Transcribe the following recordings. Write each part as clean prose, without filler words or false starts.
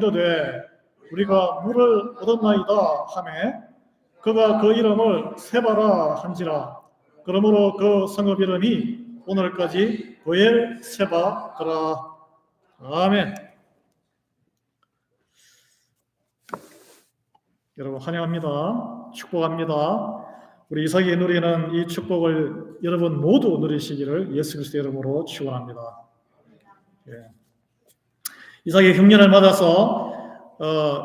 이르되 우리가 물을 얻었나이다 하매 그가 그 이름을 세바라 한지라. 그러므로 그 성읍 이름이 오늘까지 브엘세바더라. 아멘. 여러분 환영합니다. 축복합니다. 우리 이삭이 누리는 이 축복을 여러분 모두 누리시기를 예수 그리스도의 이름으로 축원합니다. 예. 이삭이 흉년을 맞아서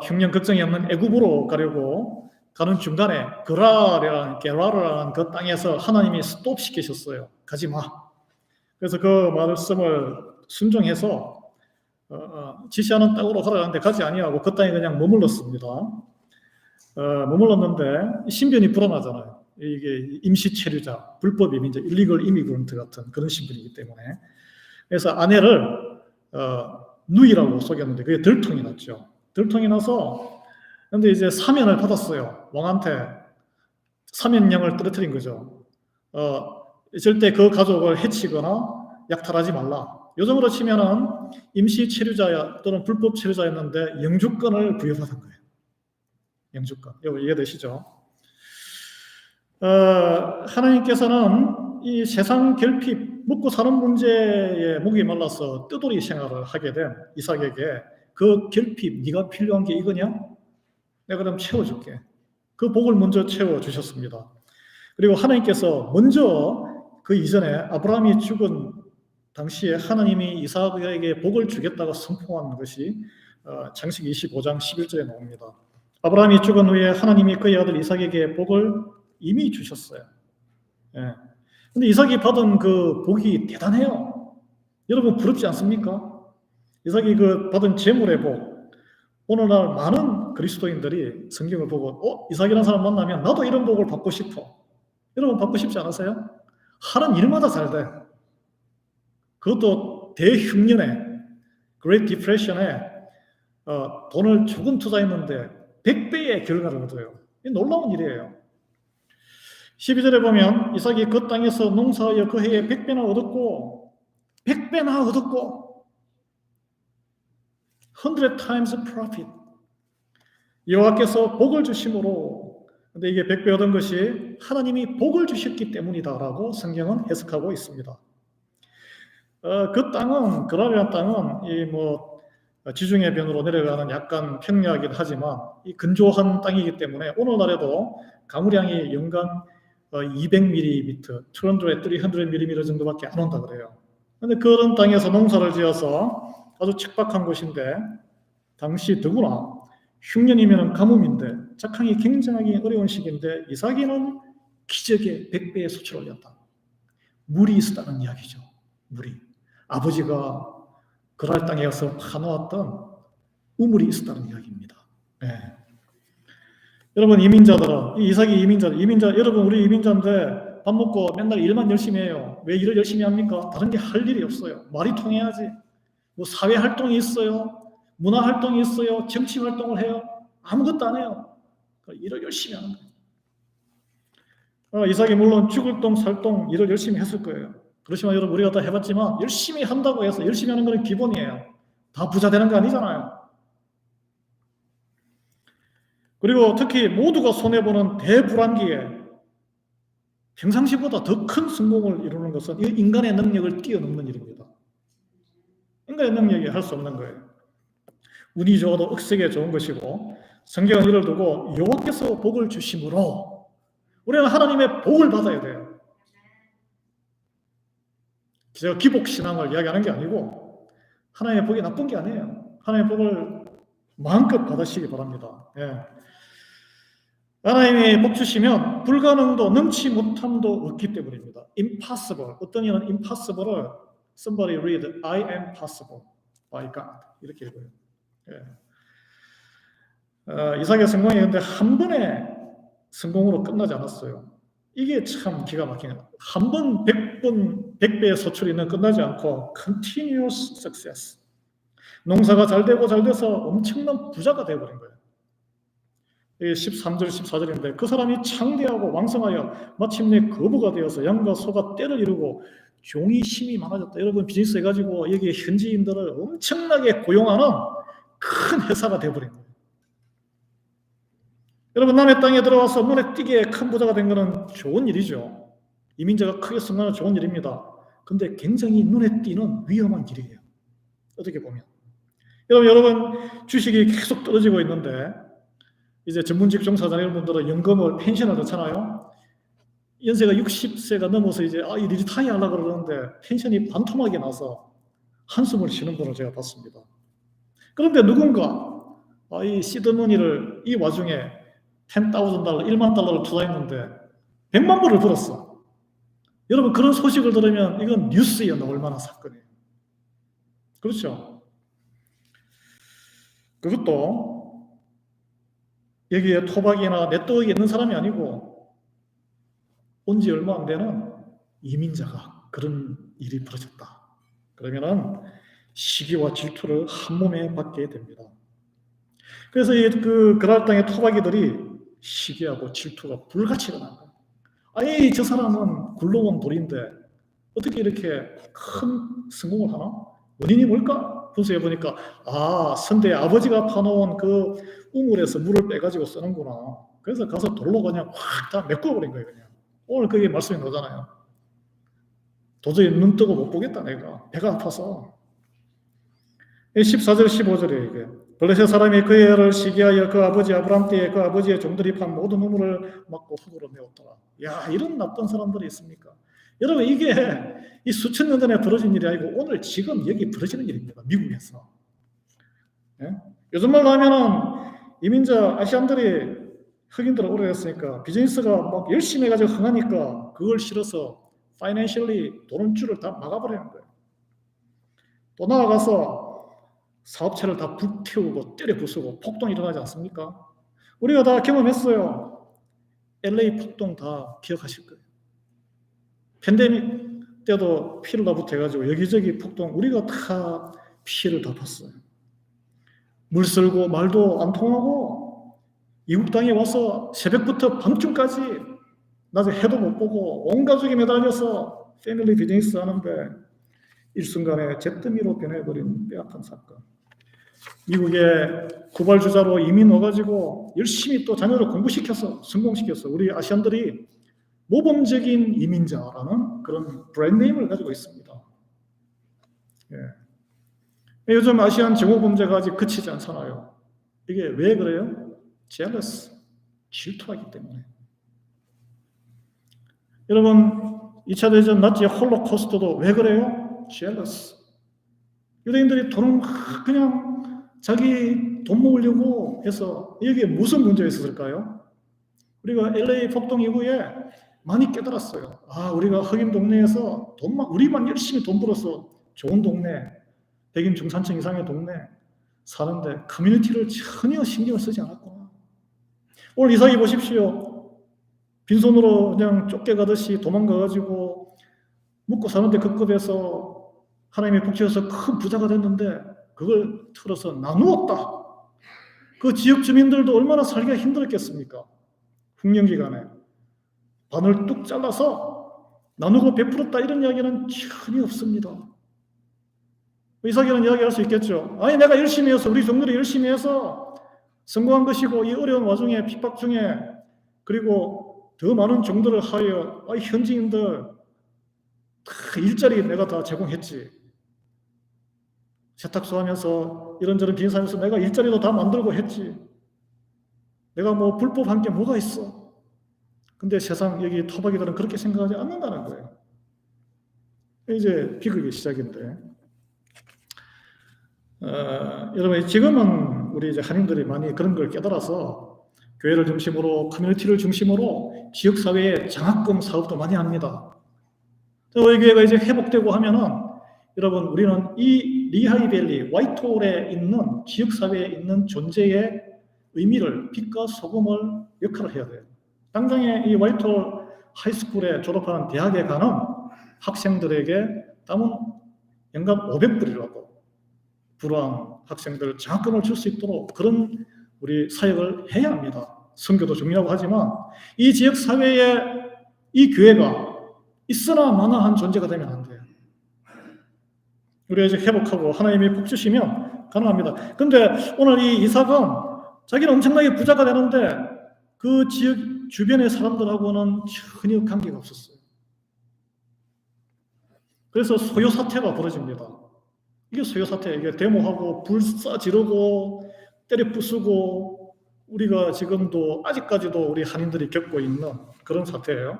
흉년 걱정이 없는 애굽으로 가려고 가는 중간에 게라르라는 그 땅에서 하나님이 스톱시키셨어요. 가지 마. 그래서 그 말씀을 순종해서 지시하는 땅으로 가라는데 가지 아니하고 그 땅에 그냥 머물렀습니다. 머물렀는데 신변이 불안하잖아요. 이게 임시 체류자, 불법 이민자, 일리걸 이미그런트 같은 그런 신분이기 때문에. 그래서 아내를 누이라고 속였는데 그게 들통이 났죠. 들통이 나서 근데 이제 사면을 받았어요. 왕한테 사면령을 떨어뜨린 거죠. 절대 그 가족을 해치거나 약탈하지 말라. 요즘으로 치면은 임시 체류자 또는 불법 체류자였는데 영주권을 부여받은 거예요. 영주권. 이거 이해되시죠? 하나님께서는 이 세상 결핍, 먹고 사는 문제에 목이 말라서 뜨돌이 생활을 하게 된 이삭에게 그 결핍, 네가 필요한 게 이거냐? 내가 그럼 채워줄게. 그 복을 먼저 채워주셨습니다. 그리고 하나님께서 먼저 그 이전에 아브라함이 죽은 당시에 하나님이 이삭에게 복을 주겠다고 선포한 것이 창세기 25장 11절에 나옵니다. 아브라함이 죽은 후에 하나님이 그의 아들 이삭에게 복을 이미 주셨어요. 예. 근데 이삭이 받은 그 복이 대단해요. 여러분 부럽지 않습니까? 이삭이 그 받은 재물의 복. 오늘날 많은 그리스도인들이 성경을 보고 이삭이라는 사람 만나면 나도 이런 복을 받고 싶어. 여러분 받고 싶지 않으세요? 하는 일마다 잘 돼. 그것도 대흉년에 Great Depression에 돈을 조금 투자했는데 100배의 결과를 얻어요. 이 놀라운 일이에요. 12절에 보면 이삭이 그 땅에서 농사하여 그 해에 100배나 얻었고 100배나 얻었고 100 times profit. 여호와께서 복을 주심으로, 근데 이게 100배 얻은 것이 하나님이 복을 주셨기 때문이다라고 성경은 해석하고 있습니다. 그 땅은, 그라리아 땅은 이 지중해 변으로 내려가는 약간 평야이긴 하지만 이 건조한 땅이기 때문에 오늘날에도 가물량이 연간 200mm, 300mm 정도밖에 안 온다 그래요. 그런데 그런 땅에서 농사를 지어서 아주 척박한 곳인데 당시 더구나 흉년이면 가뭄인데 작황이 굉장히 어려운 시기인데 이삭이는 기적의 100배의 수치를 올렸다. 물이 있었다는 이야기죠. 물이. 아버지가 그랄 땅에 가서 파놓았던 우물이 있었다는 이야기입니다. 네. 여러분 이민자들은 이삭이 이민자 여러분 우리 이민자인데 밥 먹고 맨날 일만 열심히 해요. 왜 일을 열심히 합니까? 다른 게 할 일이 없어요. 말이 통해야지. 사회 활동이 있어요. 문화 활동이 있어요. 정치 활동을 해요. 아무것도 안 해요. 일을 열심히 하는 거예요. 이삭이 물론 죽을 똥 살 똥 일을 열심히 했을 거예요. 그렇지만 여러분 우리가 다 해봤지만 열심히 한다고 해서 열심히 하는 건 기본이에요. 다 부자 되는 거 아니잖아요. 그리고 특히 모두가 손해보는 대불황기에 평상시보다 더 큰 성공을 이루는 것은 인간의 능력을 뛰어넘는 일입니다. 인간의 능력이 할 수 없는 거예요. 운이 좋아도 억세게 좋은 것이고 성경은 이를 두고 여호와께서 복을 주심으로 우리는 하나님의 복을 받아야 돼요. 제가 기복신앙을 이야기하는 게 아니고 하나님의 복이 나쁜 게 아니에요. 하나님의 복을 마음껏 받으시기 바랍니다. 예. 하나님이 복 주시면 불가능도 능치 못함도 없기 때문입니다. Impossible. 어떤 이는 impossible을 somebody read I am possible by God 이렇게 읽어요. 예. 이삭의 성공이 근데 한 번의 성공으로 끝나지 않았어요. 이게 참 기가 막히네요. 한 번 100배의 소출이는 끝나지 않고 continuous success. 농사가 잘 되고 잘 돼서 엄청난 부자가 되어버린 거예요. 13절 14절인데 그 사람이 창대하고 왕성하여 마침내 거부가 되어서 양과 소가 떼를 이루고 종이 힘이 많아졌다. 여러분 비즈니스 해가지고 여기 현지인들을 엄청나게 고용하는 큰 회사가 되어버린 거예요. 여러분, 남의 땅에 들어와서 눈에 띄게 큰 부자가 된 것은 좋은 일이죠. 이민자가 크게 성장하는 좋은 일입니다. 근데 굉장히 눈에 띄는 위험한 길이에요. 어떻게 보면. 여러분 주식이 계속 떨어지고 있는데 이제 전문직 종사자 여러분들은 연금을 펜션을 넣잖아요. 연세가 60세가 넘어서 이제 이 리타이어 하려고 그러는데 펜션이 반토막이 나서 한숨을 쉬는 분을 제가 봤습니다. 그런데 누군가 이 시드머니를 이 와중에 $10,000, 1만 달러를 투자했는데 100만 불을 벌었어. 여러분, 그런 소식을 들으면 이건 뉴스에 나올 만한 사건이에요. 그렇죠? 그것도 여기에 토박이나 네트워크에 있는 사람이 아니고 온 지 얼마 안 되는 이민자가 그런 일이 벌어졌다. 그러면은 시기와 질투를 한 몸에 받게 됩니다. 그래서 그랄 땅의 토박이들이 시기하고 질투가 불같이 일어난 거예요. 아니, 저 사람은 굴러온 돌인데 어떻게 이렇게 큰 성공을 하나? 원인이 뭘까? 분석해 보니까 선대 아버지가 파놓은 그 우물에서 물을 빼가지고 쓰는구나. 그래서 가서 돌로 그냥 확 다 메꿔버린 거예요. 그냥. 오늘 그게 말씀이 나오잖아요. 도저히 눈 뜨고 못 보겠다 내가. 배가 아파서. 14절 15절에 이게 블레셋 사람이 그의 애를 시기하여 그 아버지 아브람 때에 그 아버지의 종들이 판 모든 우물을 막고 흙으로 메웠더라. 야, 이런 나쁜 사람들이 있습니까? 여러분, 이게 이 수천 년 전에 벌어진 일이 아니고 오늘 지금 여기 벌어지는 일입니다. 미국에서. 예? 요즘 말로 하면은 이민자 아시안들이 흑인들은 오래됐으니까 비즈니스가 막 열심히 해가지고 흥하니까 그걸 실어서 파이낸셜리 돈줄을 다 막아버리는 거예요. 또 나아가서 사업체를 다 불태우고 때려 부수고 폭동이 일어나지 않습니까? 우리가 다 경험했어요. LA 폭동 다 기억하실 거예요. 팬데믹 때도 피를 다 붙여가지고 여기저기 폭동 우리가 다 피해를 다 봤어요. 물 쓸고 말도 안 통하고 이국 땅에 와서 새벽부터 밤중까지 낮에 해도 못 보고 온 가족이 매달려서 패밀리 비즈니스 하는데 일순간에 잿더미로 변해버린 뼈아픈 사건. 미국에 구발주자로 이민 와가지고 열심히 또 자녀를 공부시켜서 성공시켜서 우리 아시안들이 모범적인 이민자라는 그런 브랜드네임을 가지고 있습니다. 예. 요즘 아시안 정오범죄가 아직 그치지 않잖아요. 이게 왜 그래요? jealous, 질투하기 때문에. 여러분, 2차 대전 나치 홀로코스트도 왜 그래요? jealous. 유대인들이 돈을 그냥 자기 돈 모으려고 해서 여기에 무슨 문제가 있었을까요? 우리가 LA 폭동 이후에 많이 깨달았어요. 우리가 흑인 동네에서 우리만 열심히 돈 벌어서 좋은 동네, 백인 중산층 이상의 동네 사는데 커뮤니티를 전혀 신경을 쓰지 않았구나. 오늘 이사기 보십시오. 빈손으로 그냥 쫓겨가듯이 도망가가지고 먹고 사는데 그 급에서 하나님의 복지에서 큰 부자가 됐는데 그걸 틀어서 나누었다. 그 지역 주민들도 얼마나 살기가 힘들었겠습니까? 흉년기간에 반을 뚝 잘라서 나누고 베풀었다 이런 이야기는 전혀 없습니다. 이삭이는 이야기할 수 있겠죠. 내가 열심히 해서 우리 종들이 열심히 해서 성공한 것이고 이 어려운 와중에 핍박 중에 그리고 더 많은 종들을 하여 현지인들 일자리 내가 다 제공했지. 세탁소 하면서 이런저런 비행사하면서 내가 일자리도 다 만들고 했지. 내가 뭐 불법한 게 뭐가 있어. 근데 세상 여기 토박이들은 그렇게 생각하지 않는다는 거예요. 이제 비극의 시작인데 여러분 지금은 우리 이제 한인들이 많이 그런 걸 깨달아서 교회를 중심으로 커뮤니티를 중심으로 지역사회에 장학금 사업도 많이 합니다. 우리 교회가 이제 회복되고 하면은 여러분 우리는 이 리하이밸리 화이트홀에 있는 지역사회에 있는 존재의 의미를 빛과 소금을 역할을 해야 돼요. 당장에 이 화이트홀 하이스쿨에 졸업하는 대학에 가는 학생들에게 남은 연간 500불이라고 불우한 학생들 장학금을 줄 수 있도록 그런 우리 사역을 해야 합니다. 선교도 중요하고 하지만 이 지역 사회에 이 교회가 있으나 마나한 존재가 되면 안 돼요. 우리가 이제 회복하고 하나님이 복 주시면 가능합니다. 근데 오늘 이 이삭은 자기는 엄청나게 부자가 되는데 그 지역 주변의 사람들하고는 전혀 관계가 없었어요. 그래서 소요 사태가 벌어집니다. 이게 소요 사태, 이게 데모하고 불사 지르고 때려 부수고 우리가 지금도 아직까지도 우리 한인들이 겪고 있는 그런 사태예요.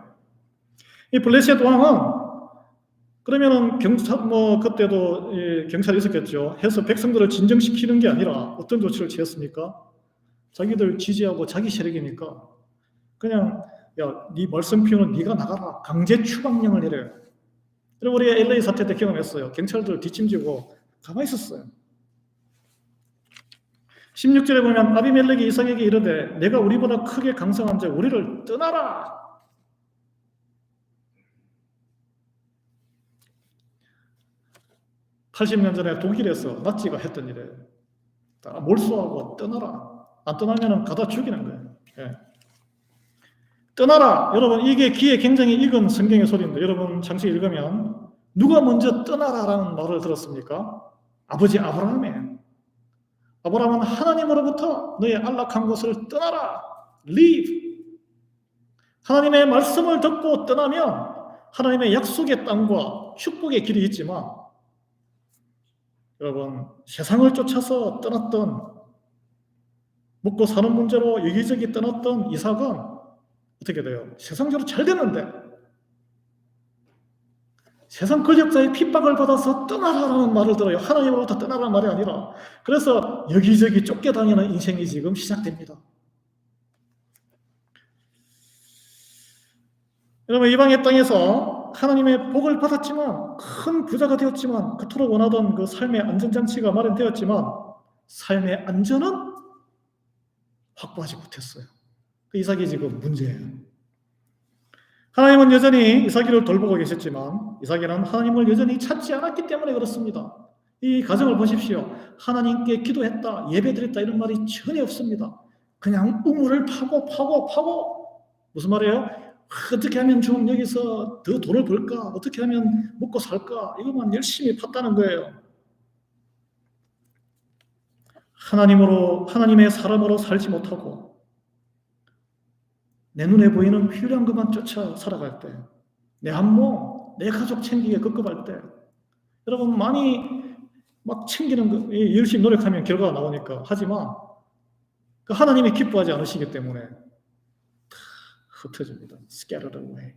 이 블레셋 왕은 그러면은 그때도 경찰이 있었겠죠. 해서 백성들을 진정시키는 게 아니라 어떤 조치를 취했습니까? 자기들 지지하고 자기 세력이니까 그냥 야, 네 말씀 피우는 네가 나가라. 강제 추방령을 내려요. 여러분 우리가 LA 사태 때 경험했어요. 경찰들 뒷짐지고 가만히 있었어요. 16절에 보면 아비멜렉이 이삭에게 이르되 내가 우리보다 크게 강성한 자 우리를 떠나라. (80년) 전에 독일에서 나치가 했던 일이에요. 다 몰수하고 떠나라. 안 떠나면 가다 죽이는 거예요. 예. 떠나라. 여러분 이게 귀에 굉장히 익은 성경의 소리인데 여러분 잠시 읽으면 누가 먼저 떠나라라는 말을 들었습니까? 아버지 아브라함이에요. 아브라함은 하나님으로부터 너의 안락한 곳을 떠나라. Leave. 하나님의 말씀을 듣고 떠나면 하나님의 약속의 땅과 축복의 길이 있지만 여러분 세상을 쫓아서 떠났던 먹고 사는 문제로 여기저기 떠났던 이삭은 어떻게 돼요? 세상적으로 잘 됐는데 세상 권력자의 핍박을 받아서 떠나라라는 말을 들어요. 하나님으로부터 떠나라는 말이 아니라. 그래서 여기저기 쫓겨다니는 인생이 지금 시작됩니다. 여러분 이방의 땅에서 하나님의 복을 받았지만 큰 부자가 되었지만 그토록 원하던 그 삶의 안전장치가 마련되었지만 삶의 안전은 확보하지 못했어요. 그 이삭이 지금 문제예요. 하나님은 여전히 이삭이를 돌보고 계셨지만 이삭이는 하나님을 여전히 찾지 않았기 때문에 그렇습니다. 이 가정을 보십시오. 하나님께 기도했다, 예배드렸다 이런 말이 전혀 없습니다. 그냥 우물을 파고 무슨 말이에요? 어떻게 하면 좀 여기서 더 돈을 벌까? 어떻게 하면 먹고 살까? 이것만 열심히 팠다는 거예요. 하나님의 사람으로 살지 못하고 내 눈에 보이는 필요한 것만 쫓아 살아갈 때, 내 한몸, 내 가족 챙기기에 급급할 때, 여러분 많이 막 챙기는 거 열심히 노력하면 결과가 나오니까 하지만 그 하나님이 기뻐하지 않으시기 때문에 다 흩어집니다. Scattered away.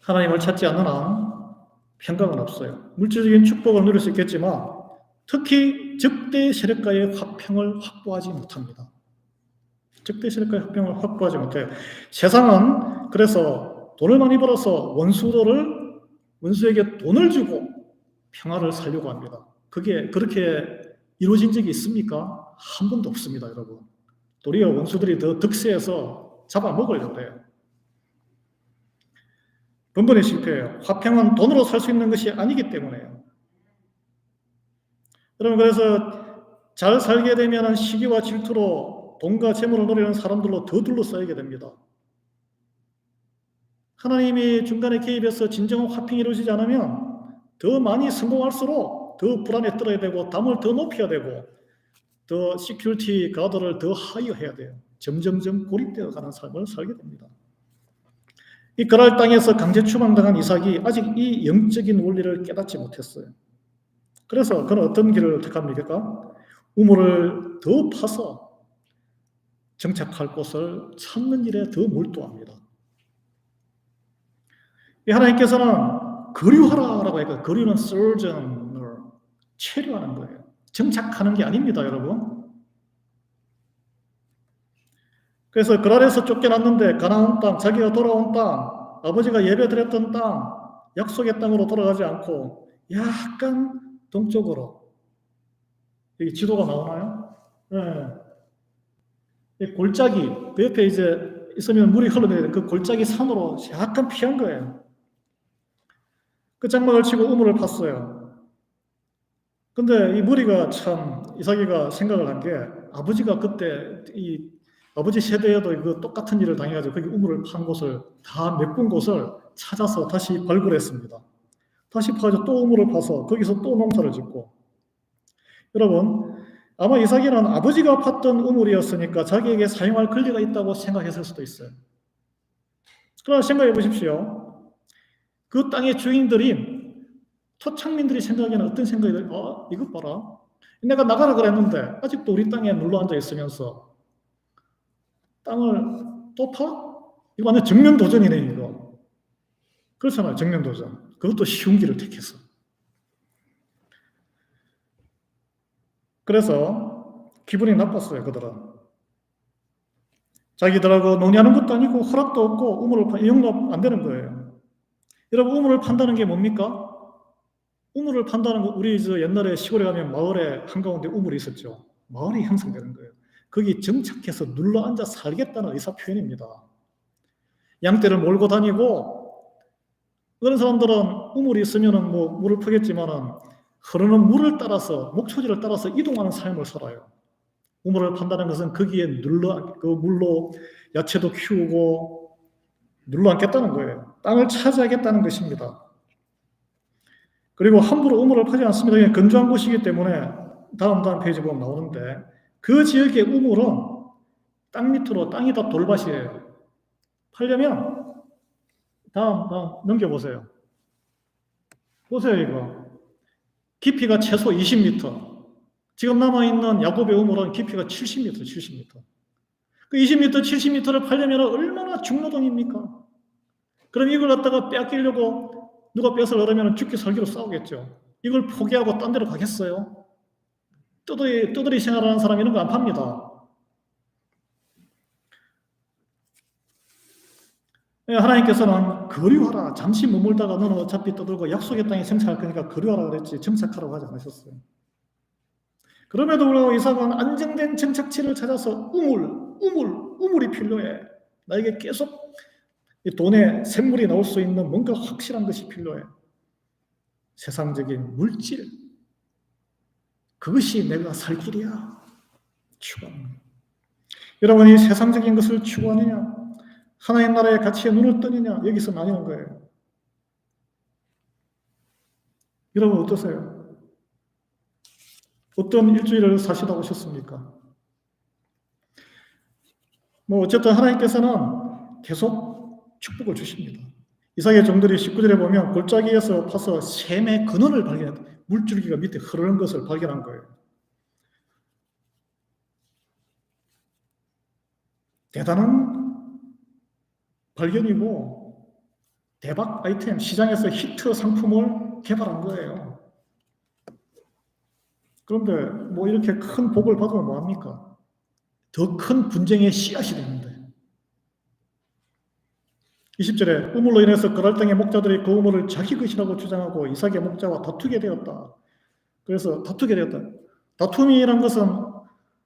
하나님을 찾지 않는 한 평강은 없어요. 물질적인 축복을 누릴 수 있겠지만 특히 적대 세력과의 화평을 확보하지 못합니다. 적대 세력과의 화평을 확보하지 못해요. 세상은 그래서 돈을 많이 벌어서 원수에게 돈을 주고 평화를 살려고 합니다. 그게 그렇게 이루어진 적이 있습니까? 한 번도 없습니다, 여러분. 도리어 원수들이 더 득세해서 잡아먹으려고 해요. 번번이 실패해요. 화평은 돈으로 살 수 있는 것이 아니기 때문에요. 여러분 그래서 잘 살게 되면 시기와 질투로 돈과 재물을 노리는 사람들로 더 둘러싸이게 됩니다. 하나님이 중간에 개입해서 진정한 화평이 이루어지지 않으면 더 많이 성공할수록 더 불안에 떨어야 되고 담을 더 높여야 되고 더 시큐리티 가드를 더 하이어해야 돼요. 점점점 고립되어 가는 삶을 살게 됩니다. 이 그랄 땅에서 강제 추방당한 이삭이 아직 이 영적인 원리를 깨닫지 못했어요. 그래서 그는 어떤 길을 택합니까? 우물을 더 파서 정착할 곳을 찾는 일에 더 몰두합니다. 이 하나님께서는 거류하라라고 하니까 거류는 sojourner, 체류하는 거예요. 정착하는 게 아닙니다, 여러분. 그래서 그랄에서 쫓겨났는데 가나안 땅, 자기가 돌아온 땅, 아버지가 예배드렸던 땅, 약속의 땅으로 돌아가지 않고 약간 동쪽으로 여기 지도가 나오나요? 네. 이 골짜기 그 옆에 이제 있으면 물이 흘러내리는 그 골짜기 산으로 약간 피한 거예요. 그 장막을 치고 우물을 팠어요. 근데 이 무리가 참 이삭이가 생각을 한 게 아버지가 그때 이 아버지 세대에도 그 똑같은 일을 당해가지고 거기 우물을 판 곳을 다 메꾼 곳을 찾아서 다시 발굴했습니다. 다시 파서 또 우물을 파서 거기서 또 농사를 짓고. 여러분, 아마 이삭에는 아버지가 팠던 우물이었으니까 자기에게 사용할 권리가 있다고 생각했을 수도 있어요. 그러나 생각해 보십시오. 그 땅의 주인들인 토착민들이 생각에는 어떤 생각이 들어요? 이것 봐라. 내가 나가라 그랬는데 아직도 우리 땅에 눌러 앉아 있으면서 땅을 또 파? 이거 완전 정면도전이네, 이거. 그렇잖아요, 정면도전. 그것도 쉬운 길을 택해서. 그래서 기분이 나빴어요, 그들은. 자기들하고 논의하는 것도 아니고 허락도 없고 우물을 용납 안 되는 거예요. 여러분, 우물을 판다는 게 뭡니까? 우물을 판다는 거, 우리 옛날에 시골에 가면 마을에 한가운데 우물이 있었죠. 마을이 형성되는 거예요. 거기 정착해서 눌러 앉아 살겠다는 의사 표현입니다. 양떼를 몰고 다니고, 그런 사람들은 우물이 있으면은 뭐 물을 퍼겠지만은 흐르는 물을 따라서, 목초지를 따라서 이동하는 삶을 살아요. 우물을 판다는 것은 거기에 그 물로 야채도 키우고 눌러 앉겠다는 거예요. 땅을 차지하겠다는 것입니다. 그리고 함부로 우물을 파지 않습니다. 그냥 건조한 곳이기 때문에 다음 페이지 보면 나오는데, 그 지역의 우물은 땅 밑으로, 땅이 다 돌밭이에요. 팔려면 다음 넘겨보세요. 보세요, 이거. 깊이가 최소 20m. 지금 남아있는 야곱의 우물은 깊이가 70m, 70m. 그 20m, 70m를 팔려면 얼마나 중노동입니까? 그럼 이걸 갖다가 빼앗기려고 누가 뺏을 얻으면 죽기 살기로 싸우겠죠. 이걸 포기하고 딴 데로 가겠어요? 떠들이 생활하는 사람 이런 거 안 팝니다. 하나님께서는 거류하라. 잠시 머물다가 너는 어차피 떠들고 약속의 땅에 정착할 거니까 거류하라 그랬지 정착하라고 하지 않으셨어요. 그럼에도 불구하고 이삭은 안정된 정착지를 찾아서 우물이 필요해. 나에게 계속 돈에 샘물이 나올 수 있는 뭔가 확실한 것이 필요해. 세상적인 물질, 그것이 내가 살 길이야. 추구하는. 여러분, 이 세상적인 것을 추구하느냐, 하나님 나라의 가치에 눈을 뜨느냐, 여기서 나뉘는 거예요. 여러분 어떠세요? 어떤 일주일을 사시다 오셨습니까? 어쨌든 하나님께서는 계속 축복을 주십니다. 이삭의 종들이 19절에 보면 골짜기에서 파서 샘의 근원을 발견했다. 물줄기가 밑에 흐르는 것을 발견한 거예요. 대단한 발견이고 대박 아이템, 시장에서 히트 상품을 개발한 거예요. 그런데 이렇게 큰 복을 받으면 뭐합니까? 더 큰 분쟁의 씨앗이 되는데. 20절에 우물로 인해서 그랄 땅의 목자들이 그 우물을 자기 것이라고 주장하고 이삭의 목자와 다투게 되었다. 그래서 다투게 되었다. 다툼이란 것은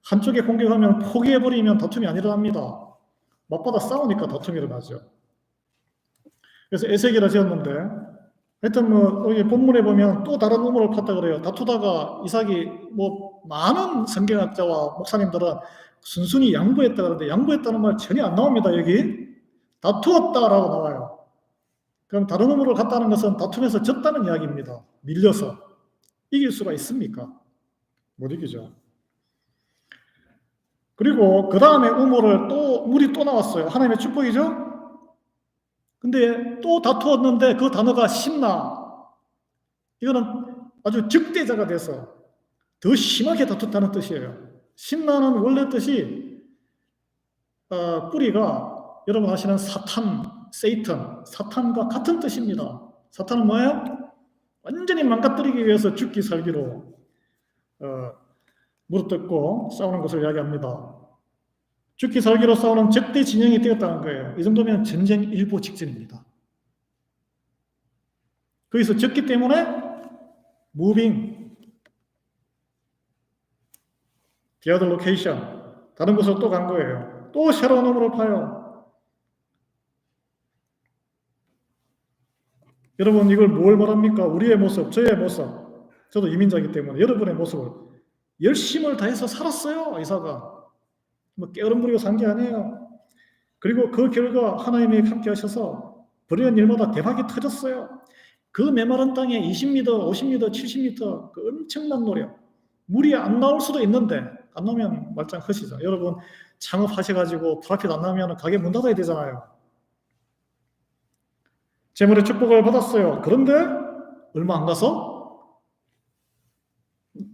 한쪽에 공격하면 포기해버리면 다툼이 안 일어납니다. 맞받아 싸우니까 다툼이 일어나죠. 그래서 에세기라 지었는데, 하여튼 여기 본문에 보면 또 다른 우물을 팠다 그래요. 다투다가 이삭이 많은 성경학자와 목사님들은 순순히 양보했다 그러는데, 양보했다는 말 전혀 안 나옵니다. 여기 다투었다라고 나와요. 그럼 다른 우물을 갔다는 것은 다툼에서 졌다는 이야기입니다. 밀려서. 이길 수가 있습니까? 못 이기죠. 그리고 그 다음에 물이 또 나왔어요. 하나님의 축복이죠? 근데 또 다투었는데 그 단어가 심나. 이거는 아주 적대자가 돼서 더 심하게 다투었다는 뜻이에요. 심나는 원래 뜻이 뿌리가 여러분 아시는 사탄과 같은 뜻입니다. 사탄은 뭐예요? 완전히 망가뜨리기 위해서 죽기 살기로 무릎 싸우는 것을 이야기합니다. 죽기 살기로 싸우는 적대 진영이 되었다는 거예요. 이 정도면 전쟁 일보 직전입니다. 거기서 졌기 때문에 무빙, the other location, 다른 곳으로 또 간 거예요. 또 새로운 우물을 파요. 여러분, 이걸 뭘 말합니까? 우리의 모습, 저의 모습, 저도 이민자이기 때문에 여러분의 모습을 열심을 다해서 살았어요. 이삭아. 게으름 부리고 산 게 아니에요. 그리고 그 결과 하나님이 함께 하셔서 부리는 일마다 대박이 터졌어요. 그 메마른 땅에 20m, 50m, 70m 그 엄청난 노력. 물이 안 나올 수도 있는데 안 나오면 말짱 헛이죠. 여러분 창업하셔가지고 프라핏 안 나오면 가게 문 닫아야 되잖아요. 재물의 축복을 받았어요. 그런데 얼마 안 가서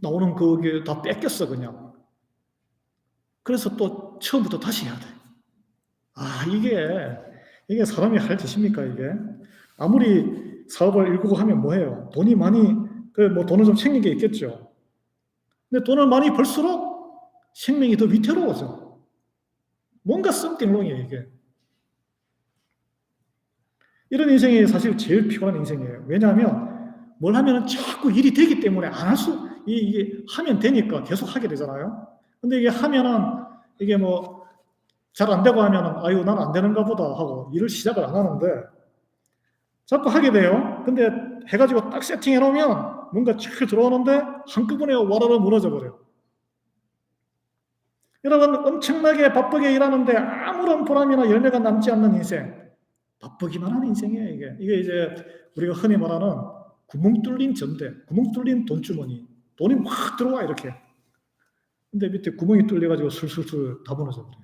나오는 그게 다 뺏겼어 그냥. 그래서 또 처음부터 다시 해야 돼. 이게 사람이 할 짓입니까 이게? 아무리 사업을 일구고 하면 뭐해요? 돈이 많이 뭐 돈을 좀 챙긴 게 있겠죠. 근데 돈을 많이 벌수록 생명이 더 위태로워져. 뭔가 썸띵롱이에요 이게. 이런 인생이 사실 제일 피곤한 인생이에요. 왜냐하면 뭘 하면 자꾸 일이 되기 때문에 안 할 수, 이게 하면 되니까 계속 하게 되잖아요. 근데 이게 하면은 이게 뭐 잘 안 되고 하면은 아유 난 안 되는가 보다 하고 일을 시작을 안 하는데 자꾸 하게 돼요. 근데 해가지고 딱 세팅해 놓으면 뭔가 쫙 들어오는데 한꺼번에 와라라 무너져 버려요. 여러분 엄청나게 바쁘게 일하는데 아무런 보람이나 열매가 남지 않는 인생. 바쁘기만 한 인생이에요 이게. 이게 이제 우리가 흔히 말하는 구멍 뚫린 전대, 구멍 뚫린 돈주머니. 돈이 확 들어와 이렇게. 근데 밑에 구멍이 뚫려가지고 술술술 다 무너져 버려요.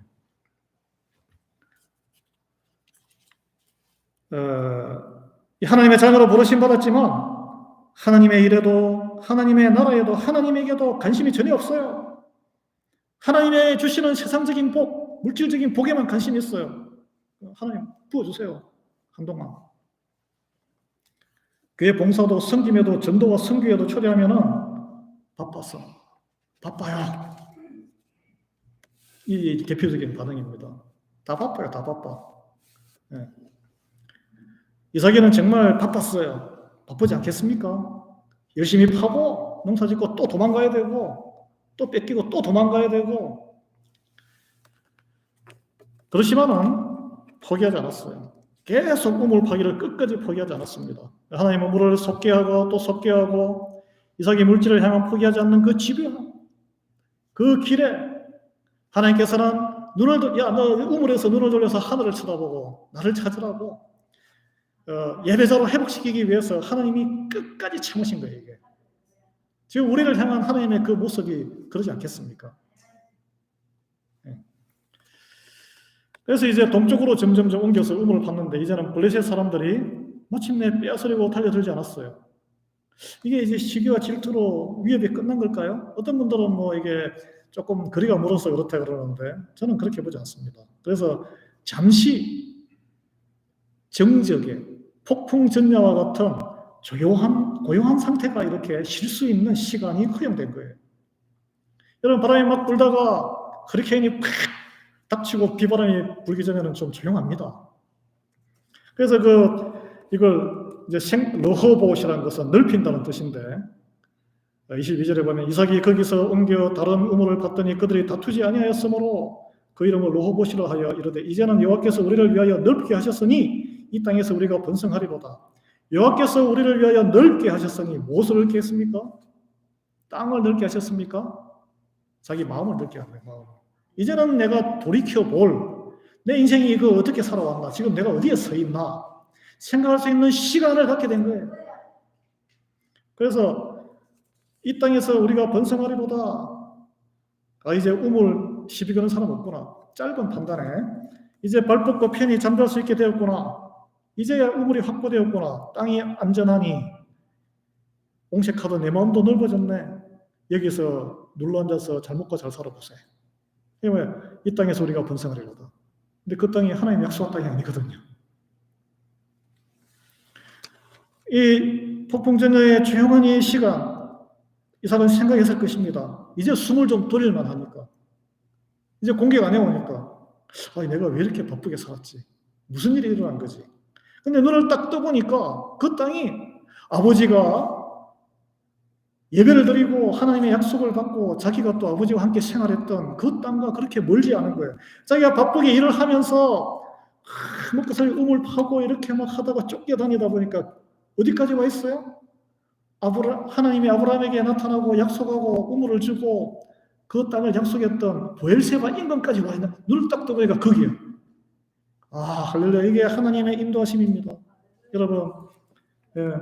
하나님의 자녀로 부르심 받았지만 하나님의 일에도 하나님의 나라에도 하나님에게도 관심이 전혀 없어요. 하나님의 주시는 세상적인 복, 물질적인 복에만 관심이 있어요. 하나님 부어주세요. 한동안. 교회 봉사도 섬김에도 전도와 선교에도 초대하면은 바빠요. 이 대표적인 반응입니다. 다 바빠요. 다 바빠. 네. 이삭이는 정말 바빴어요. 바쁘지 않겠습니까? 열심히 파고 농사 짓고 또 도망가야 되고 또 뺏기고 또 도망가야 되고 그렇지만은 포기하지 않았어요. 계속 우물 파기를 끝까지 포기하지 않았습니다. 하나님은 우물을 솟게 하고 또 솟게 하고 이삭이 물질을 향한 포기하지 않는 그 지배함, 그 길에 하나님께서는 너 우물에서 눈을 돌려서 하늘을 쳐다보고 나를 찾으라고 예배자로 회복시키기 위해서 하나님이 끝까지 참으신 거예요. 이게. 지금 우리를 향한 하나님의 그 모습이 그러지 않겠습니까? 그래서 이제 동쪽으로 점점점 옮겨서 우물을 팠는데 이제는 블레셋 사람들이 마침내 빼앗으려고 달려들지 않았어요. 이게 이제 시기와 질투로 위협이 끝난 걸까요? 어떤 분들은 뭐 이게 조금 거리가 멀어서 그렇다 그러는데 저는 그렇게 보지 않습니다. 그래서 잠시 정적에 폭풍전야와 같은 고요한 상태가 이렇게 쉴 수 있는 시간이 허용된 거예요. 여러분 바람이 막 불다가 허리케인이 팍 닥치고 비바람이 불기 전에는 좀 조용합니다. 그래서 이걸 이제 러허봇이라는 것은 넓힌다는 뜻인데 22절에 보면 이삭이 거기서 옮겨 다른 우물을 팠더니 그들이 다투지 아니하였으므로 그 이름을 러허봇이라 하여 이르되 이제는 여호와께서 우리를 위하여 넓게 하셨으니 이 땅에서 우리가 번성하리로다. 여호와께서 우리를 위하여 넓게 하셨으니 무엇을 넓게 했습니까? 땅을 넓게 하셨습니까? 자기 마음을 넓게 한 거예요. 마음을. 이제는 내가 돌이켜볼 내 인생이 이거 어떻게 살아왔나, 지금 내가 어디에 서 있나 생각할 수 있는 시간을 갖게 된 거예요. 그래서 이 땅에서 우리가 번성하리로다. 이제 우물 시비 거는 사람 없구나. 짧은 판단에 이제 발 뻗고 편히 잠잘 수 있게 되었구나. 이제야 우물이 확보되었구나. 땅이 안전하니 옹색하던 내 마음도 넓어졌네. 여기서 눌러앉아서 잘 먹고 잘 살아보세요. 이 땅에서 우리가 번성하리로다. 근데 그 땅이 하나님의 약속한 땅이 아니거든요. 이 폭풍전야의 조용한 이 시간 이삭은 생각했을 것입니다. 이제 숨을 좀 돌릴만 하니까 이제 공격 안 해오니까 내가 왜 이렇게 바쁘게 살았지? 무슨 일이 일어난 거지? 근데 눈을 딱 떠보니까 그 땅이 아버지가 예배를 드리고 하나님의 약속을 받고 자기가 또 아버지와 함께 생활했던 그 땅과 그렇게 멀지 않은 거예요. 자기가 바쁘게 일을 하면서 먹고 살기 우물 파고 이렇게 막 하다가 쫓겨다니다 보니까 어디까지 와 있어요? 하나님이 아브라함에게 나타나고 약속하고 우물을 주고 그 땅을 약속했던 보엘세바 인근까지 와 있는, 눈을 딱 떠보니까 거기에요. 할렐루야. 이게 하나님의 인도하심입니다. 여러분, 예.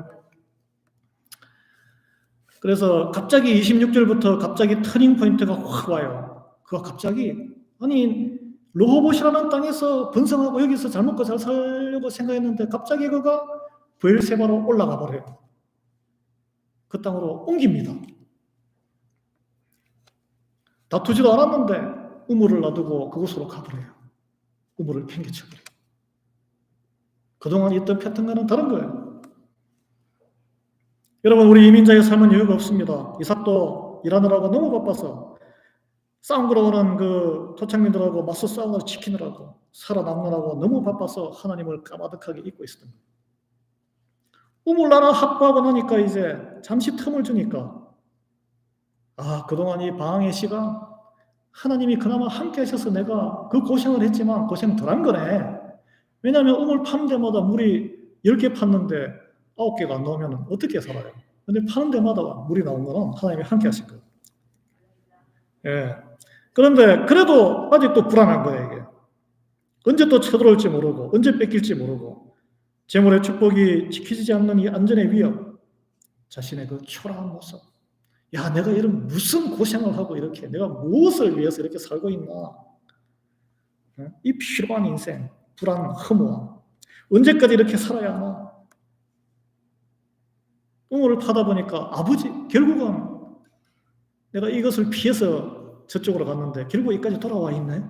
그래서 갑자기 26절부터 갑자기 터닝 포인트가 확 와요. 그가 갑자기, 아니, 르호봇이라는 땅에서 번성하고 여기서 잘 먹고 잘 살려고 생각했는데 갑자기 그가 브엘세바로 올라가 버려요. 그 땅으로 옮깁니다. 다투지도 않았는데 우물을 놔두고 그곳으로 가버려요. 우물을 팽개쳐버려요. 그동안 있던 패턴과는 다른 거예요. 여러분, 우리 이민자의 삶은 여유가 없습니다. 이삭도 일하느라고 너무 바빠서 싸움 걸어오는 그 토착민들하고 맞서 싸움을 지키느라고 살아남느라고 너무 바빠서 하나님을 까마득하게 잊고 있었던 거예요. 우물 하나 확보하고 나니까 이제 잠시 틈을 주니까 그동안 이 방황의 시간 하나님이 그나마 함께 하셔서 내가 그 고생을 했지만 고생 덜한 거네. 왜냐하면 우물 파는 데마다 물이 10개 팠는데 9개가 안 나오면 어떻게 살아요? 근데 파는 데마다 물이 나온 거는 하나님이 함께 하신 거예요. 예. 그런데 그래도 아직도 불안한 거예요, 이게. 언제 또 쳐들어올지 모르고, 언제 뺏길지 모르고, 재물의 축복이 지켜지지 않는 이 안전의 위협, 자신의 그 초라한 모습. 야, 내가 이런 무슨 고생을 하고 이렇게, 내가 무엇을 위해서 이렇게 살고 있나? 이 피로한 인생, 불안, 허무함. 언제까지 이렇게 살아야 하나? 우물을 파다 보니까 결국은 내가 이것을 피해서 저쪽으로 갔는데 결국 여기까지 돌아와 있네.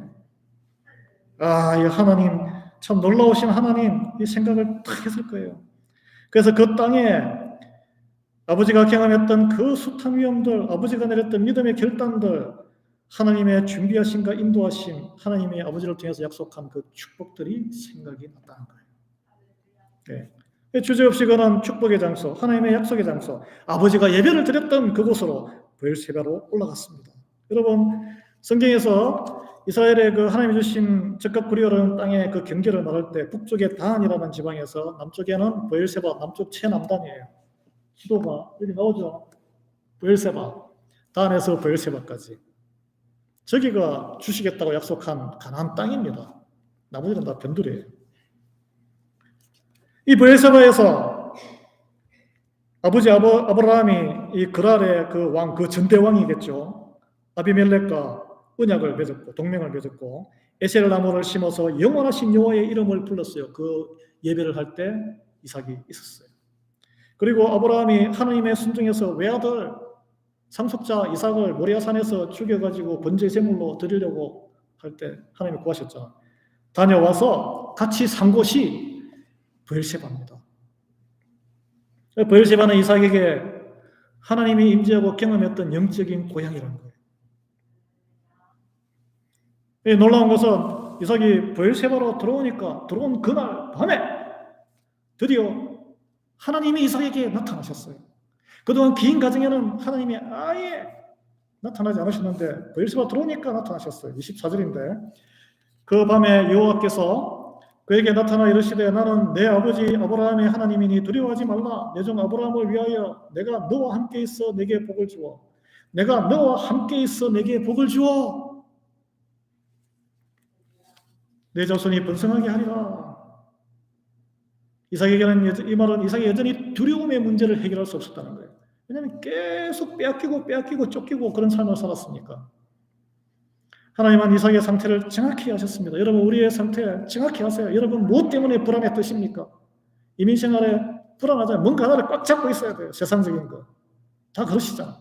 이 하나님 참 놀라우신 하나님, 이 생각을 딱 했을 거예요. 그래서 그 땅에 아버지가 경험했던 그 숱한 위험들, 아버지가 내렸던 믿음의 결단들, 하나님의 준비하심과 인도하심, 하나님의 아버지를 통해서 약속한 그 축복들이 생각이 났다는 거예요. 네. 주저없이 그는 축복의 장소, 하나님의 약속의 장소, 아버지가 예배를 드렸던 그곳으로 브엘세바로 올라갔습니다. 여러분, 성경에서 이스라엘의 그 하나님이 주신 적각 구리어라는 땅의 그 경계를 말할 때 북쪽에 단이라는 지방에서 남쪽에는 브엘세바, 남쪽 최남단이에요. 지도가 여기 나오죠. 브엘세바, 단에서 브엘세바까지. 저기가 주시겠다고 약속한 가나안 땅입니다. 나머지는 다 변두리예요. 이 브엘세바에서 아버지 아브라함이 이 그랄의 그 왕, 그 전대왕이겠죠. 아비멜렉과 언약을 맺었고 동맹을 맺었고 에셀 나무를 심어서 영원하신 여호와의 이름을 불렀어요. 그 예배를 할 때 이삭이 있었어요. 그리고 아브라함이 하나님의 순종에서 외아들 상속자 이삭을 모리아산에서 죽여가지고 번제 제물로 드리려고 할 때 하나님이 구하셨잖아. 다녀와서 같이 산 곳이 브엘세바입니다. 브엘세바는 이삭에게 하나님이 임재하고 경험했던 영적인 고향이라는 거예요. 놀라운 것은 이삭이 브엘세바로 들어온 그날 밤에 드디어 하나님이 이삭에게 나타나셨어요. 그동안 긴 가정에는 하나님이 아예 나타나지 않으셨는데 브엘세바 들어오니까 나타나셨어요. 24절인데 그 밤에 여호와께서 그에게 나타나 이르시되 나는 내 아버지 아브라함의 하나님이니 두려워하지 말라. 내 종 아브라함을 위하여 내가 너와 함께 있어 내게 복을 주어 내가 너와 함께 있어 내게 복을 주어 내 자손이 번성하게 하리라. 이삭에게는 이 말은 이삭이 여전히 두려움의 문제를 해결할 수 없었다는 거예요. 왜냐하면 계속 빼앗기고 쫓기고 그런 삶을 살았으니까. 하나님은 이삭의 상태를 정확히 아셨습니다. 여러분, 우리의 상태 정확히 아세요. 여러분, 무엇 때문에 불안에 뜨십니까? 이민생활에 불안하잖아요. 뭔가 하나를 꽉 잡고 있어야 돼요. 세상적인 거. 다 그러시잖아요.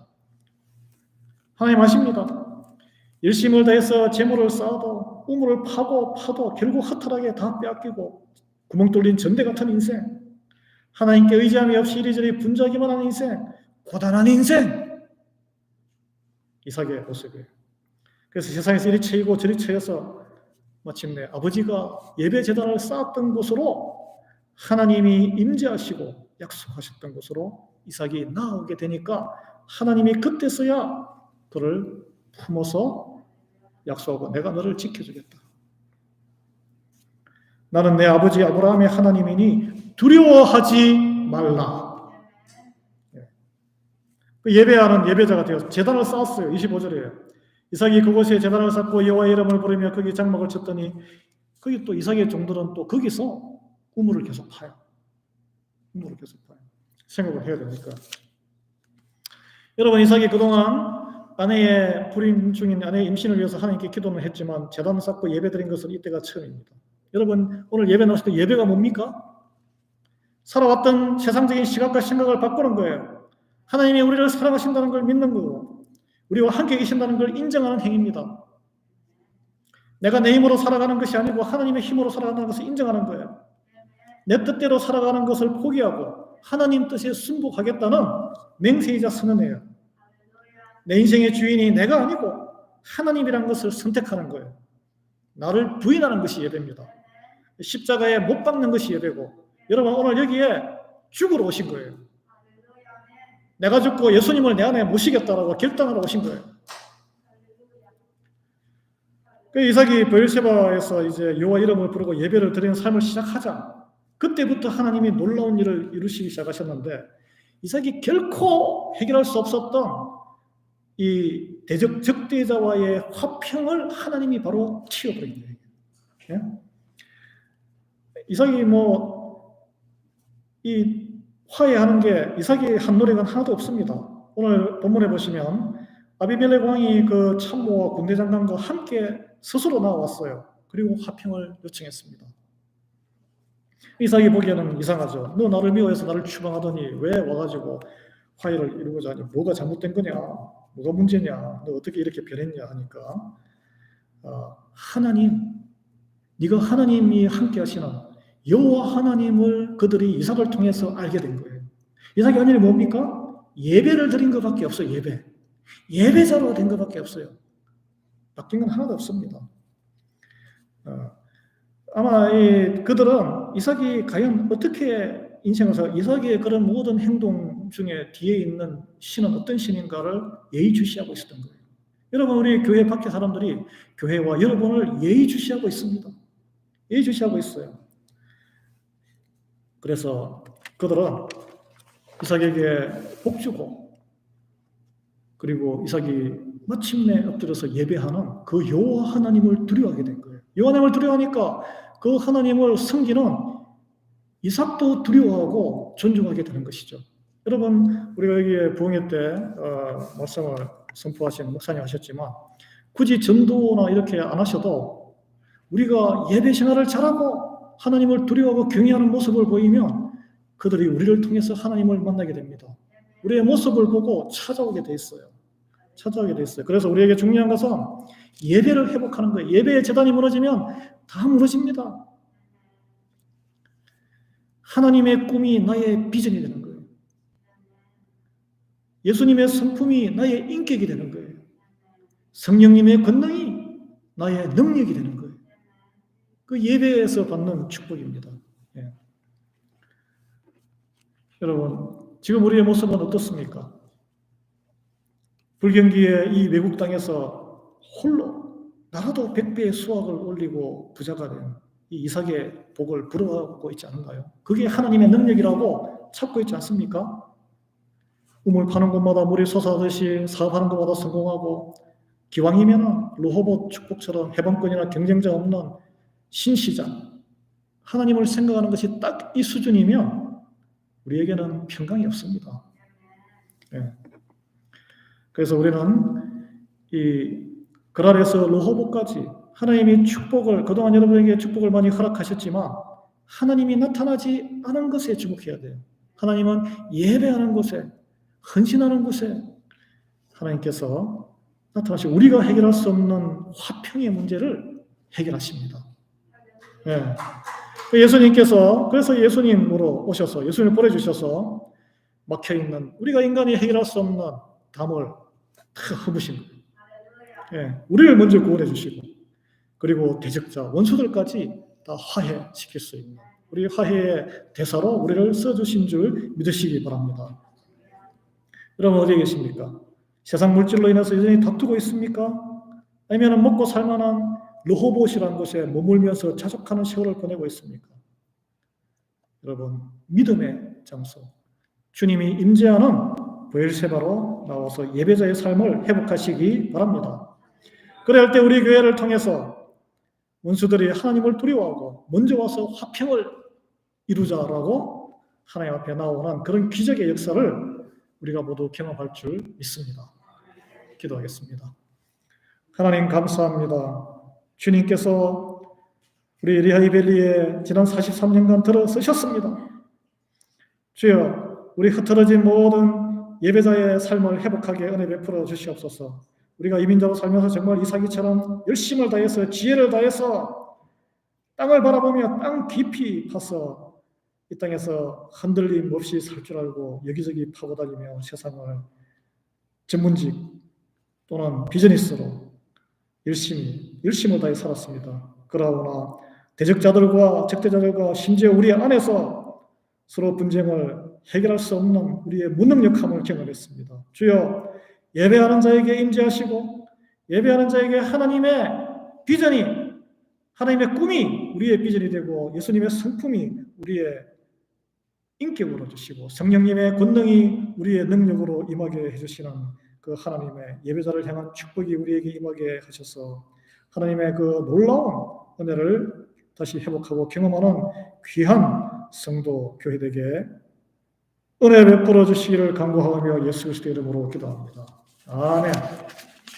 하나님 아십니다. 열심을 다해서 재물을 쌓아도 우물을 파도 결국 허탈하게 다 빼앗기고 구멍 뚫린 전대 같은 인생, 하나님께 의지함이 없이 이리저리 분주하기만 하는 인생, 고단한 인생, 이삭의 모습이에요. 그래서 세상에서 이리 쳐이고 저리 쳐여서 마침내 아버지가 예배 제단을 쌓았던 곳으로 하나님이 임재하시고 약속하셨던 곳으로 이삭이 나오게 되니까 하나님이 그때서야 그를 품어서 약속하고 내가 너를 지켜주겠다. 나는 내 아버지 아브라함의 하나님이니 두려워하지 말라. 그 예배하는 예배자가 되어서 제단을 쌓았어요. 25절이에요. 이삭이 그곳에 제단을 쌓고 여호와의 이름을 부르며 거기 장막을 쳤더니 거기 또 이삭의 종들은 또 거기서 우물을 계속 파요. 우물을 계속 파요. 생각을 해야 되니까. 여러분, 이삭이 그동안 아내의 불임 중인 아내의 임신을 위해서 하나님께 기도는 했지만 제단 쌓고 예배 드린 것은 이때가 처음입니다. 여러분, 오늘 예배 나오실 때 예배가 뭡니까? 살아왔던 세상적인 시각과 생각을 바꾸는 거예요. 하나님이 우리를 사랑하신다는 걸 믿는 거고 우리와 함께 계신다는 걸 인정하는 행위입니다. 내가 내 힘으로 살아가는 것이 아니고 하나님의 힘으로 살아가는 것을 인정하는 거예요. 내 뜻대로 살아가는 것을 포기하고 하나님 뜻에 순복하겠다는 맹세이자 선언이에요. 내 인생의 주인이 내가 아니고 하나님이란 것을 선택하는 거예요. 나를 부인하는 것이 예배입니다. 십자가에 못 박는 것이 예배고, 여러분 오늘 여기에 죽으러 오신 거예요. 내가 죽고 예수님을 내 안에 모시겠다라고 결단하러 오신 거예요. 그 이삭이 브엘세바에서 이제 여호와 이름을 부르고 예배를 드리는 삶을 시작하자 그때부터 하나님이 놀라운 일을 이루시기 시작하셨는데 이삭이 결코 해결할 수 없었던 이 적대자와의 화평을 하나님이 바로 치워버린 거예요. 예? 이삭이 이 화해하는 게 이삭이 한 노래가 하나도 없습니다. 오늘 본문에 보시면 아비멜렉 왕이 그 참모와 군대 장관과 함께 스스로 나왔어요. 그리고 화평을 요청했습니다. 이삭이 보기에는 이상하죠. 너 나를 미워해서 나를 추방하더니 왜 와가지고 화해를 이루고자 하니 뭐가 잘못된 거냐? 뭐가 문제냐? 너 어떻게 이렇게 변했냐? 하니까 하나님, 네가 하나님이 함께 하시는 여호와 하나님을 그들이 이삭을 통해서 알게 된 거예요. 이삭이 한 일이 뭡니까? 예배를 드린 것밖에 없어요. 예배자로 된 것밖에 없어요. 바뀐 건 하나도 없습니다. 아마 그들은 이삭이 과연 어떻게 인생에서 이삭의 그런 모든 행동 중에 뒤에 있는 신은 어떤 신인가를 예의주시하고 있었던 거예요. 여러분, 우리 교회 밖의 사람들이 교회와 여러분을 예의주시하고 있습니다. 예의주시하고 있어요. 그래서 그들은 이삭에게 복주고 그리고 이삭이 마침내 엎드려서 예배하는 그 여호와 하나님을 두려워하게 된 거예요. 여호와 하나님을 두려워하니까 그 하나님을 섬기는 이삭도 두려워하고 존중하게 되는 것이죠. 여러분, 우리가 여기에 부흥회 때 말씀을 선포하신 목사님 하셨지만 굳이 전도나 이렇게 안 하셔도 우리가 예배 생활을 잘하고 하나님을 두려워하고 경외하는 모습을 보이면 그들이 우리를 통해서 하나님을 만나게 됩니다. 우리의 모습을 보고 찾아오게 돼 있어요. 그래서 우리에게 중요한 것은 예배를 회복하는 거예요. 예배의 제단이 무너지면 다 무너집니다. 하나님의 꿈이 나의 비전이 되는 거예요. 예수님의 성품이 나의 인격이 되는 거예요. 성령님의 권능이 나의 능력이 되는 거예요. 그 예배에서 받는 축복입니다. 예. 여러분, 지금 우리의 모습은 어떻습니까? 불경기에 이 외국 땅에서 홀로 나라도 100배의 수확을 올리고 부자가 된 이 이삭의 복을 부러워하고 있지 않은가요? 그게 하나님의 능력이라고 찾고 있지 않습니까? 우물 파는 곳마다 물이 솟아듯이 사업하는 곳마다 성공하고 기왕이면 르호봇 축복처럼 해방권이나 경쟁자 없는 신시장, 하나님을 생각하는 것이 딱 이 수준이면 우리에게는 평강이 없습니다. 네. 그래서 우리는 이 그랄에서 르호봇까지 하나님이 축복을, 그동안 여러분에게 축복을 많이 허락하셨지만 하나님이 나타나지 않은 것에 주목해야 돼요. 하나님은 예배하는 곳에, 헌신하는 곳에 하나님께서 나타나시고 우리가 해결할 수 없는 화평의 문제를 해결하십니다. 네. 예수님께서 그래서 예수님으로 오셔서 예수님을 보내주셔서 막혀있는 우리가 인간이 해결할 수 없는 담을 다 허무신 거예요. 네. 우리를 먼저 구원해 주시고 그리고 대적자, 원수들까지 다 화해시킬 수 있는 우리 화해의 대사로 우리를 써주신 줄 믿으시기 바랍니다. 여러분 어디에 계십니까? 세상 물질로 인해서 여전히 다투고 있습니까? 아니면 먹고 살만한 르호봇이라는 곳에 머물면서 자족하는 세월을 보내고 있습니까? 여러분, 믿음의 장소, 주님이 임재하는 브엘세바로 나와서 예배자의 삶을 회복하시기 바랍니다. 그래야 할 때 우리 교회를 통해서 원수들이 하나님을 두려워하고 먼저 와서 화평을 이루자라고 하나님 앞에 나오는 그런 기적의 역사를 우리가 모두 경험할 줄 믿습니다. 기도하겠습니다. 하나님 감사합니다. 주님께서 우리 리하이밸리에 지난 43년간 들어 쓰셨습니다. 주여, 우리 흐트러진 모든 예배자의 삶을 회복하게 은혜 베풀어 주시옵소서. 우리가 이민자로 살면서 정말 이삭이처럼 열심을 다해서 지혜를 다해서 땅을 바라보며 땅 깊이 파서 이 땅에서 흔들림 없이 살 줄 알고 여기저기 파고 다니며 세상을 전문직 또는 비즈니스로 열심을 다해 살았습니다. 그러나 대적자들과 적대자들과 심지어 우리 안에서 서로 분쟁을 해결할 수 없는 우리의 무능력함을 경험했습니다. 주여, 예배하는 자에게 임재하시고 예배하는 자에게 하나님의 비전이, 하나님의 꿈이 우리의 비전이 되고 예수님의 성품이 우리의 인격으로 주시고 성령님의 권능이 우리의 능력으로 임하게 해주시는 그 하나님의 예배자를 향한 축복이 우리에게 임하게 하셔서 하나님의 그 놀라운 은혜를 다시 회복하고 경험하는 귀한 성도 교회에게 은혜 베풀어 주시기를 간구하며 예수 그리스도의 이름으로 기도합니다. 아멘.